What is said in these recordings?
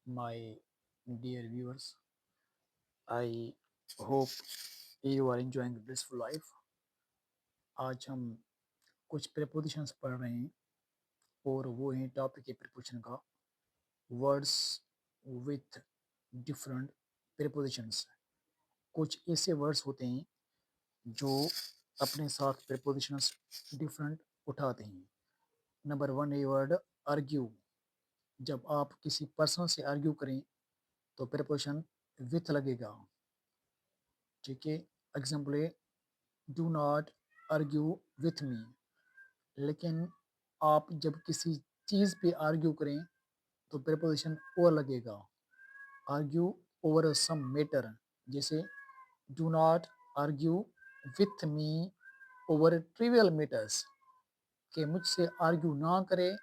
my dear viewers. I hope you are enjoying blissful life. आज हम कुछ prepositions पढ़ रहे हैं और वो है टॉपिक है preposition का words with different prepositions. कुछ ऐसे वर्ड्स होते हैं जो अपने साथ prepositions different उठाते हैं. नंबर वन है वर्ड argue. जब आप किसी पर्सन से आर्ग्यू करें तो preposition with लगेगा. ठीक है, एग्जाम्पल है do not argue with me. लेकिन आप जब किसी चीज़ पे आर्ग्यू करें तो प्रेपोजिशन और लगेगा. आर्ग्यू ओवर सम मैटर, जैसे do not argue with me over trivial matters, कि मुझसे आर्ग्यू ना करे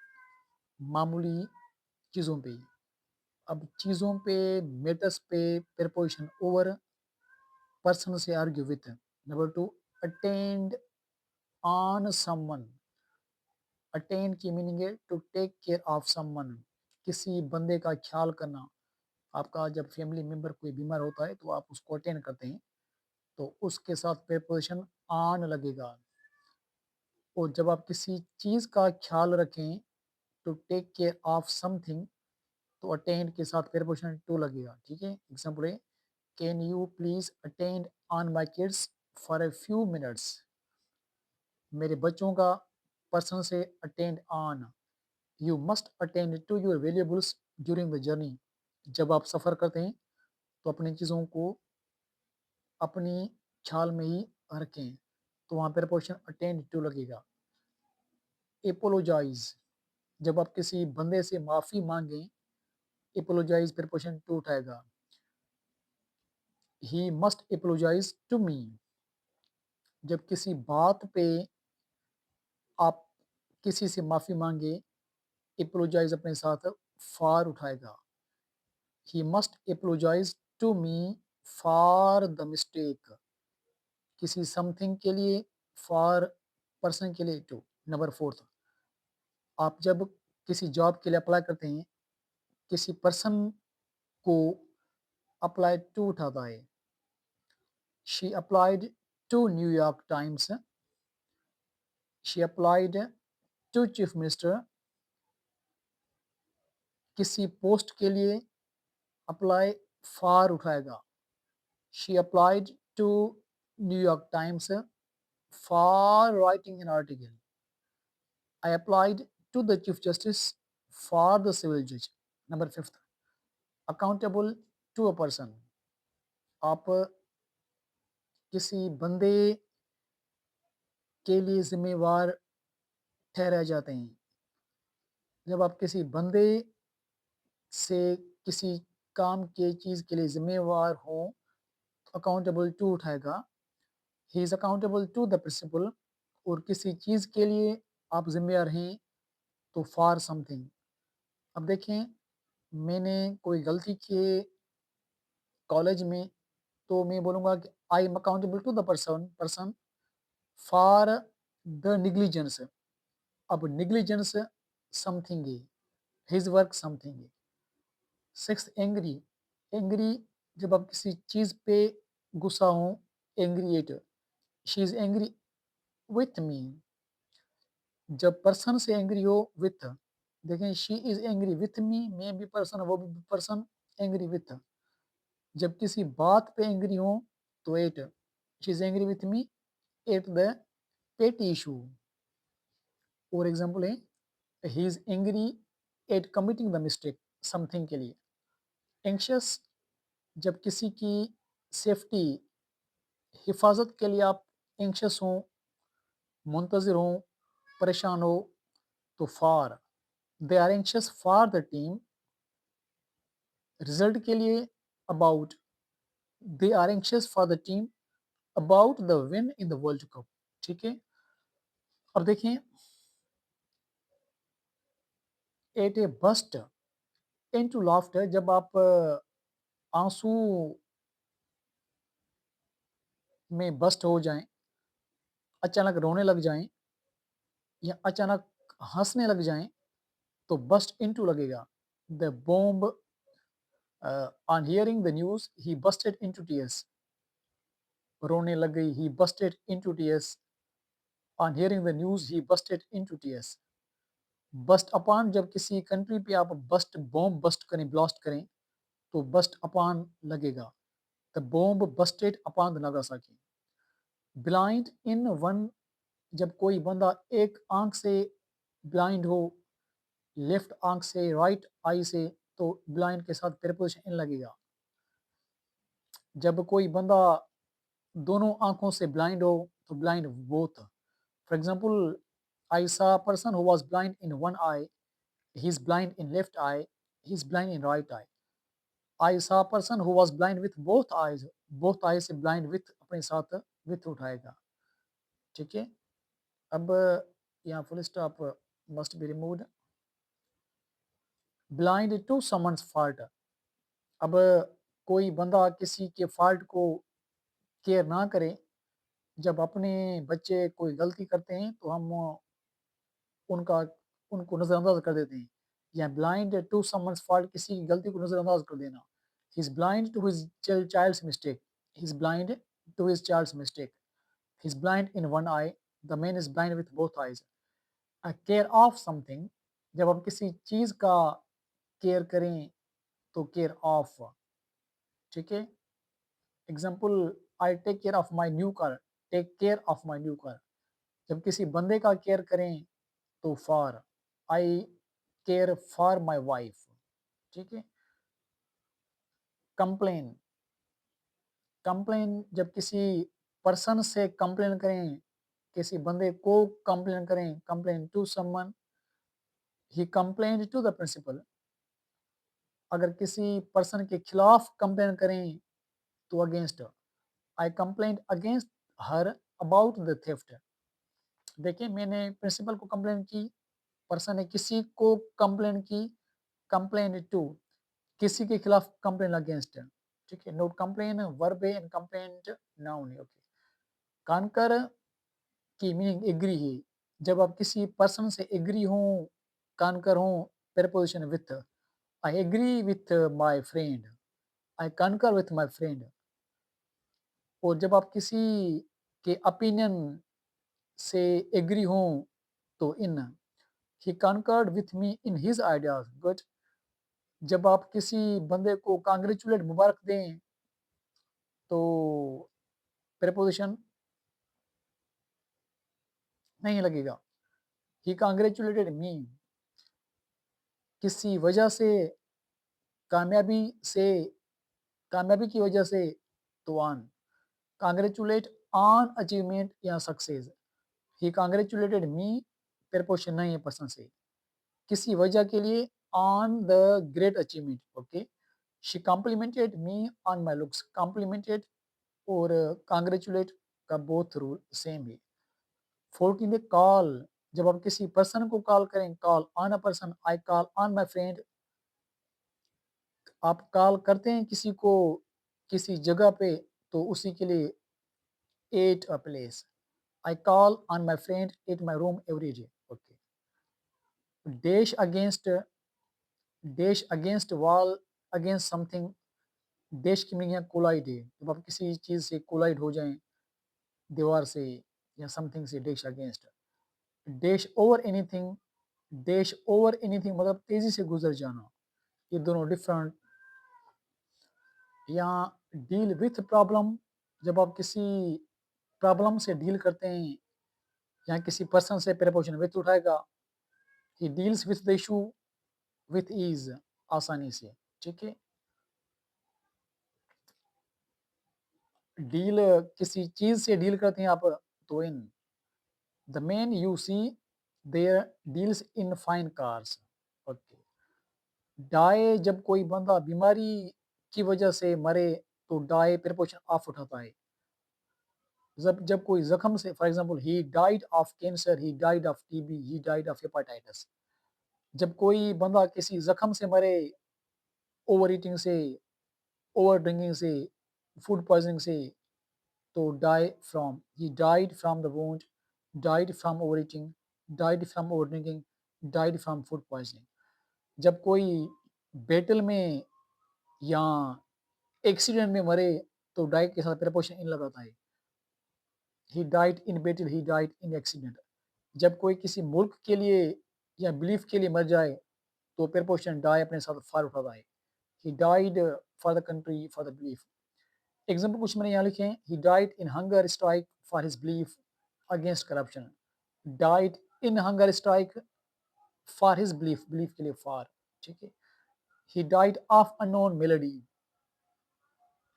मामूली चीज़ों पे. अब चीज़ों पे, मैटर्स पे प्रेपोजिशन ओवर, पर्सन से argue with. Number two, attend on someone. Attend की मीनिंग है to take care of someone, किसी बंदे का ख्याल करना. आपका जब फैमिली मेंबर कोई बीमार होता है तो आप उसको अटेंड करते हैं, तो उसके साथ प्रेपोजिशन ऑन लगेगा. और जब आप किसी चीज़ का ख्याल रखें, to take care of something, तो अटेंड के साथ प्रेपोजिशन टू लगेगा. ठीक है, एग्जाम्पल है can you please attend on my kids for a few minutes. मेरे बच्चों का पर्सन से attend on. You must attend to your valuables during the journey. जब आप सफ़र करते हैं तो अपनी चीज़ों को अपनी ख्याल में ही रखें, तो वहाँ पर प्रेपोजिशन अटेंड टू लगेगा. एपोलोजाइज. जब आप किसी बंदे से माफ़ी मांगें, एपोलोजाइज प्रेपोजिशन टू उठाएगा. He must apologise to me. जब किसी बात पे आप किसी से माफ़ी मांगे, एपोलोजाइज अपने साथ फॉर उठाएगा. He must apologise to me for the mistake. किसी समथिंग के लिए फॉर, पर्सन के लिए टू. नंबर फोर्थ, आप जब किसी जॉब के लिए अप्लाई करते हैं, किसी पर्सन को अप्लाई टू उठाता है. She applied to New York Times. She applied to chief minister. किसी पोस्ट के लिए अप्लाई फॉर उठाएगा. She applied to New York Times for writing an article. I applied to the Chief Justice for the civil judge. Number fifth, accountable to a person. आप किसी बंदे के लिए जिम्मेवार ठहराए जाते हैं. जब आप किसी बंदे से किसी काम के चीज़ के लिए जिम्मेवार हो, अकाउंटेबल टू उठाएगा. He is accountable to the principal. और किसी चीज़ के लिए आप जिम्मेवार हैं तो फॉर समथिंग. अब देखें, मैंने कोई गलती की कॉलेज में, तो मैं बोलूँगा कि I am accountable to the person person for the negligence. अब निग्लिजेंस समथिंग है, हिज वर्क समथिंग है. Six, angry. एंग्री, जब आप किसी चीज़ पे गुस्सा हो, angry at. She is angry with me. जब पर्सन से एंग्री हो, विथ. देखें, she is angry with me, मैं भी पर्सन, वो भी पर्सन, एंग्री विथ. जब किसी बात पे एंग्री हो तो at. She is angry with me at the petty issue. और एग्जाम्पल है he is angry at committing the mistake, something के लिए. एंक्शस, जब किसी की सेफ्टी, हिफाजत के लिए आप एंक्शस हो, मुंतज़िर हो, परेशान हो, तो for. They are anxious for the team. Result के लिए about. They are anxious for the team about the win in the World Cup. ठीक है, अब देखें, at a burst into laughter. जब आप आंसू में बस्ट हो जाएं, अचानक रोने लग जाएं या अचानक हंसने लग जाएं, तो बस्ट इनटू लगेगा. The bomb On hearing the news, he busted into tears. रोने लग गई. He busted into tears. On hearing the news, he busted into tears. Burst upon जब किसी कंट्री पे आप बस्ट बॉम्ब बस्ट करें ब्लास्ट करें तो बस्ट अपॉन लगेगा. The bomb bursted upon the Nagasaki. Blind in one जब कोई बंदा एक आंख से ब्लाइंड हो, लेफ्ट आंख से राइट आई से, तो ब्लाइंड के साथ प्रीपोजिशन इन लगेगा. जब कोई बंदा दोनों आंखों से ब्लाइंड हो तो blind both. For example, I saw person who was blind in one eye, he is blind in left eye, he is blind in right eye. I saw person who was blind with both eyes से blind with अपने साथ with उठाएगा. ठीक है. अब यहाँ full stop must be removed. Blind to someone's fault. अब कोई बंदा किसी के फॉल्ट को केयर ना करे. जब अपने बच्चे कोई गलती करते हैं तो हम उनका उनको नज़रअंदाज कर देते हैं. या ब्लाइंड टू समन्स फॉल्ट, किसी की गलती को नज़रअंदाज कर देना. He is blind to his child's mistake. He is blind to his child's mistake. He is blind in one eye. The man is blind with both eyes. Care of something, जब हम किसी चीज़ का केयर करें तो care of. ठीक है. Example, I take care of my new car. Take care of my new car. जब किसी बंदे का केयर करें तो for. I care for my wife. ठीक है. कंप्लेन. कंप्लेन जब किसी पर्सन से कंप्लेन करें, किसी बंदे को कंप्लेन करें, complain to someone. He complain to the principal. अगर किसी पर्सन के खिलाफ कंप्लेन करें तो against. I complain against her about the theft. देखिए, मैंने प्रिंसिपल को कंप्लेन की, पर्सन ने किसी को कंप्लेन की, कंप्लेन टू, किसी के खिलाफ कंप्लेन अगेंस्ट. ठीक है. नोट कंप्लेन वर्ब है एंड कंप्लेंट नाउन है. ओके. कानकर की मीनिंग एग्री है. जब आप किसी पर्सन से एग्री हो, कानकर हो, preposition with. I agree with my friend. I concur with my friend. और जब आप किसी के ओपिनियन से एग्री हो तो in. He concurred with me in his ideas. Good. जब आप किसी बंदे को कांग्रेचुलेट मुबारक दें तो प्रेपोजिशन नहीं लगेगा. ही कांग्रेचुलेटेड मी. किसी वजह से, कामयाबी से, कामयाबी की वजह से तो ऑन. कांग्रेचुलेट ऑन अचीवमेंट या सक्सेस. ही कांग्रेचुलेटेड मी, प्रेपोजिशन नहीं है पर्सन से. किसी वजह के लिए on the great achievement. Okay. She complimented me on my looks. Complimented और कांग्रेचुलेट का बोथ रूल सेम है. 14 कॉल. जब आप किसी पर्सन को कॉल करें, call on a person. I call on my friend. आप कॉल करते हैं किसी को किसी जगह पे तो उसी के लिए at a place. I call on my friend at my room every day. Okay. Dash against. Dash against wall, against something. Dash की मीनिंग है कोलाइड है. जब आप किसी चीज़ से कोलाइड हो जाएं, दीवार से या समथिंग से, dash against. Dash over anything. Dash over anything मतलब तेजी से गुजर जाना. ये दोनों डिफरेंट. यहाँ डील विथ प्रॉब्लम, जब आप किसी प्रॉब्लम से डील करते हैं, यहाँ किसी पर्सन से प्रीपोजिशन विथ उठाएगा. He deals with the issue with ease, आसानी से. ठीक है. डील किसी चीज से डील करते हैं आप तो in. The man you see there deals in fine cars. Okay. Die, जब कोई बंदा बीमारी की वजह से मरे तो डाई प्रीपोजिशन ऑफ उठाता है. जब जब कोई जख्म से, for example, he died of cancer, he died of TB, he died of hepatitis. जब कोई बंदा किसी जख्म से मरे, ओवर ईटिंग से, ओवर ड्रिंकिंग से, फूड पॉइजनिंग से, तो die from. He died from the wound, died from over eating, died from over drinking, died from food poisoning. जब कोई बैटल में या एक्सीडेंट में मरे तो डाइड के साथ प्रीपोजिशन इन लगाता है। He died in battle, he died in accident. जब कोई किसी मुल्क के लिए या बिलीफ के लिए मर जाए तो प्रीपोजिशन डाई अपने साथ फार उठाता है। He died for the country, for the belief. Example कुछ मैंने यहाँ लिखे हैं। He died in hunger strike for his belief against corruption. Died in hunger strike for his belief, belief के लिए फॉर, ठीक है। ही died of unknown melody,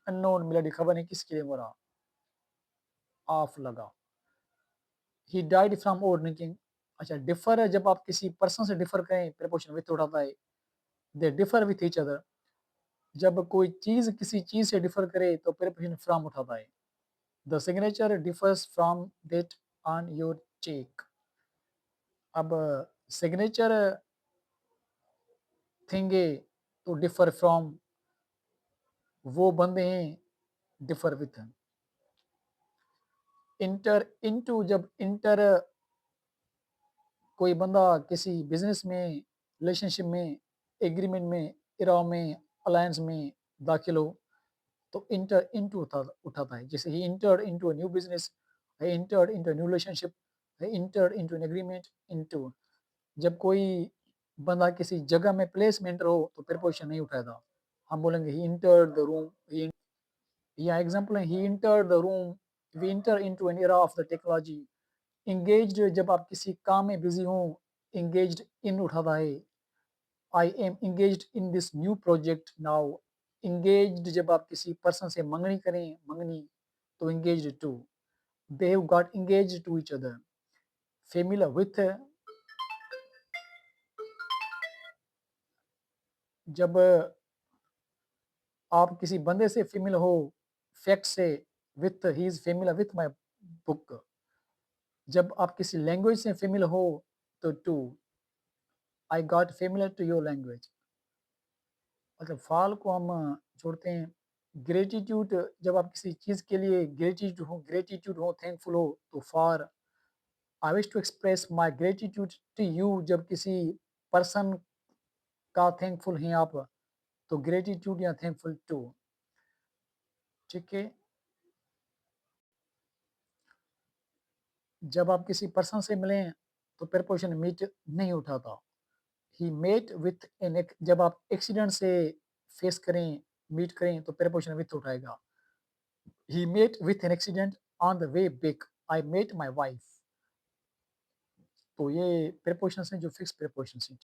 unknown melody खबर नहीं किसके लिए मरा, ऑफ लगा। ही डाइड फ्रॉम ओवर ड्रिंकिंग। अच्छा, डिफर है जब आप किसी पर्सन से डिफर करें प्रीपोजिशन विथ उठाता है। They differ with each other. जब कोई चीज किसी चीज से डिफर करे तो प्रीपोजिशन फ्रॉम उठाता है। The signature differs from that on your cheque. अब सिग्नेचर थिंगे तो डिफर फ्रॉम, वो बंदे हैं, डिफर विथ। इंटर इनटू, जब इंटर कोई बंदा किसी बिजनेस में, रिलेशनशिप में, एग्रीमेंट में, इराव में, अलायंस में दाखिल हो तो इंटर इनटू उठाता है। जैसे ही entered into a new business, है entered into a new relationship, है entered into an agreement, into. जब कोई बंदा किसी जगह में प्लेस में एंटर हो तो प्रीपोजिशन नहीं उठाएगा। हम बोलेंगे ही इंटर्ड द रूम। या एग्जांपल है he entered the room, we enter into an era of the technology. Engaged जब आप किसी काम में बिजी हो, इंगेज्ड इन उठाता है। I am engaged in this new project now. Engaged जब आप किसी पर्सन से मंगनी करें, मंगनी, तो engaged to. They have got engaged to each other. Familiar with, जब आप किसी बंदे से फेमिलियर हो, फैक्ट से, with he is familiar with my book. जब आप किसी लैंग्वेज से फेमिलियर हो तो to. I got familiar to your language. मतलब फाल को हम छोड़ते हैं। ग्रेटिट्यूड, जब आप किसी चीज़ के लिए ग्रेटिट्यूड हो, थैंकफुल हो तो for. I wish to express my gratitude to you, जब किसी पर्सन का थैंकफुल हैं आप तो ग्रेटिट्यूड या थैंकफुल टू, ठीक है। जब आप किसी पर्सन से मिलें तो प्रीपोजिशन मीट नहीं उठाता। ही मेट विथ एन, जब आप एक्सीडेंट से फेस करें, मीट करें तो प्रीपोजिशन विथ उठाएगा। He met with an accident on the way back, I met my wife. तो ये प्रीपोजिशन हैं जो फिक्स प्रीपोजिशन हैं।